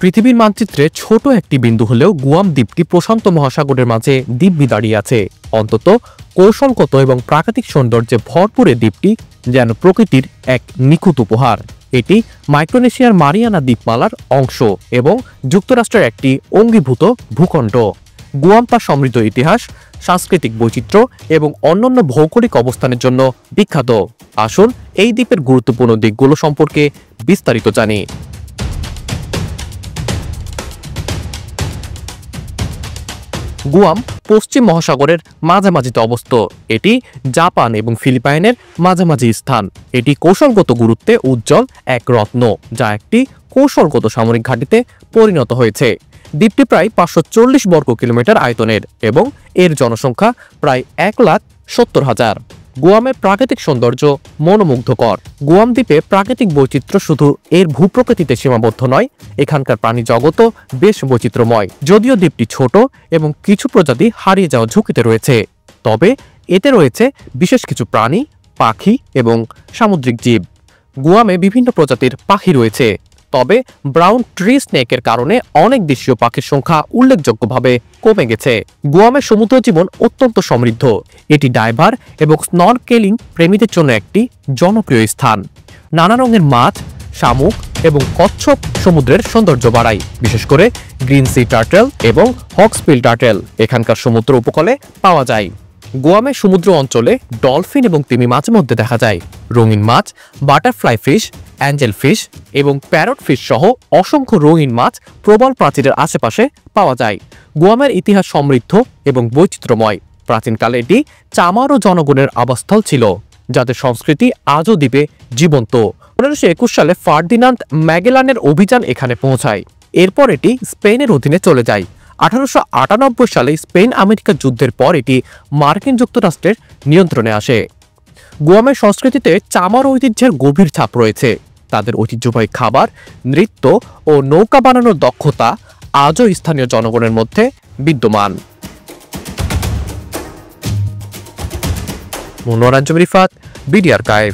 পৃথিবীর মানচিত্রে ছোট একটি বিন্দু হলেও গুয়াম দ্বীপটি প্রশান্ত মহাসাগরের মাঝে দিব্যি দাঁড়িয়ে আছে। অন্তত কৌশলগত এবং প্রাকৃতিক সৌন্দর্যে ভরপুর এই দ্বীপটি যেন প্রকৃতির এক নিখুঁত উপহার। এটি মাইক্রোনেশিয়ার মারিয়ানা দ্বীপমালার অংশ এবং যুক্তরাষ্ট্রের একটি অঙ্গীভূত ভূখণ্ড। গুয়াম তার সমৃদ্ধ ইতিহাস, সাংস্কৃতিক বৈচিত্র্য এবং অন্যান্য ভৌগোলিক অবস্থানের জন্য বিখ্যাত। আসুন এই দ্বীপের গুরুত্বপূর্ণ দিকগুলো সম্পর্কে বিস্তারিত জানি। গুয়াম পশ্চিম মহাসাগরের মাঝামাঝিতে অবস্থিত। এটি জাপান এবং ফিলিপাইনের মাঝামাঝি স্থান। এটি কৌশলগত গুরুত্বে উজ্জ্বল এক রত্ন, যা একটি কৌশলগত সামরিক ঘাঁটিতে পরিণত হয়েছে। দ্বীপটি প্রায় 540 বর্গ কিলোমিটার আয়তনের এবং এর জনসংখ্যা প্রায় 1,70,000। গুয়ামের প্রাকৃতিক সৌন্দর্য মনোমুগ্ধকর। গুয়াম দ্বীপে প্রাকৃতিক বৈচিত্র্য শুধু এর ভূপ্রকৃতিতে সীমাবদ্ধ নয়, এখানকার প্রাণী জগৎও বেশ বৈচিত্র্যময়। যদিও দ্বীপটি ছোট এবং কিছু প্রজাতি হারিয়ে যাওয়ার ঝুঁকিতে রয়েছে, তবে এতে রয়েছে বিশেষ কিছু প্রাণী, পাখি এবং সামুদ্রিক জীব। গুয়ামে বিভিন্ন প্রজাতির পাখি রয়েছে, তবে ব্রাউন ট্রি স্নেকের কারণে অনেক দেশীয় পাখির সংখ্যা উল্লেখযোগ্যভাবে কমে গেছে। গুয়ামের সমুদ্র জীবন অত্যন্ত সমৃদ্ধ। এটি ডাইভার এবং স্নরকেলিং প্রেমীদের জন্য একটি জনপ্রিয় স্থান। নানা রঙের মাছ, শামুক এবং কচ্ছপ সমুদ্রের সৌন্দর্য বাড়ায়, বিশেষ করে গ্রিন সি টার্টেল এবং হকসবিল টার্টেল এখানকার সমুদ্র উপকূলে পাওয়া যায়। গুয়ামের সমুদ্র অঞ্চলে ডলফিন এবং তিমি মাঝে মধ্যে দেখা যায়। রঙিন মাছ, বাটারফ্লাই ফিশ, অ্যাঞ্জেল ফিশ এবং প্যারট ফিশ সহ অসংখ্য রঙিন মাছ প্রবাল প্রাচীরের আশেপাশে পাওয়া যায়। গুয়ামের ইতিহাস সমৃদ্ধ এবং বৈচিত্র্যময়। প্রাচীনকালে এটি চামারো জনগণের আবাসস্থল ছিল, যাদের সংস্কৃতি আজও দ্বীপে জীবন্ত। 1521 সালে ফার্দিনান্দ ম্যাগেলানের অভিযান এখানে পৌঁছায়। এরপর এটি স্পেনের অধীনে চলে যায়। 1898 সালে স্পেন আমেরিকা যুদ্ধের পর এটি মার্কিন যুক্তরাষ্ট্রের নিয়ন্ত্রণে আসে। গুয়ামের সংস্কৃতিতে চামার ঐতিহ্যের গভীর ছাপ রয়েছে। তাদের ঐতিহ্যবাহী খাবার, নৃত্য ও নৌকা বানানোর দক্ষতা আজও স্থানীয় জনগণের মধ্যে বিদ্যমান। Monowar Rifat, BD archive.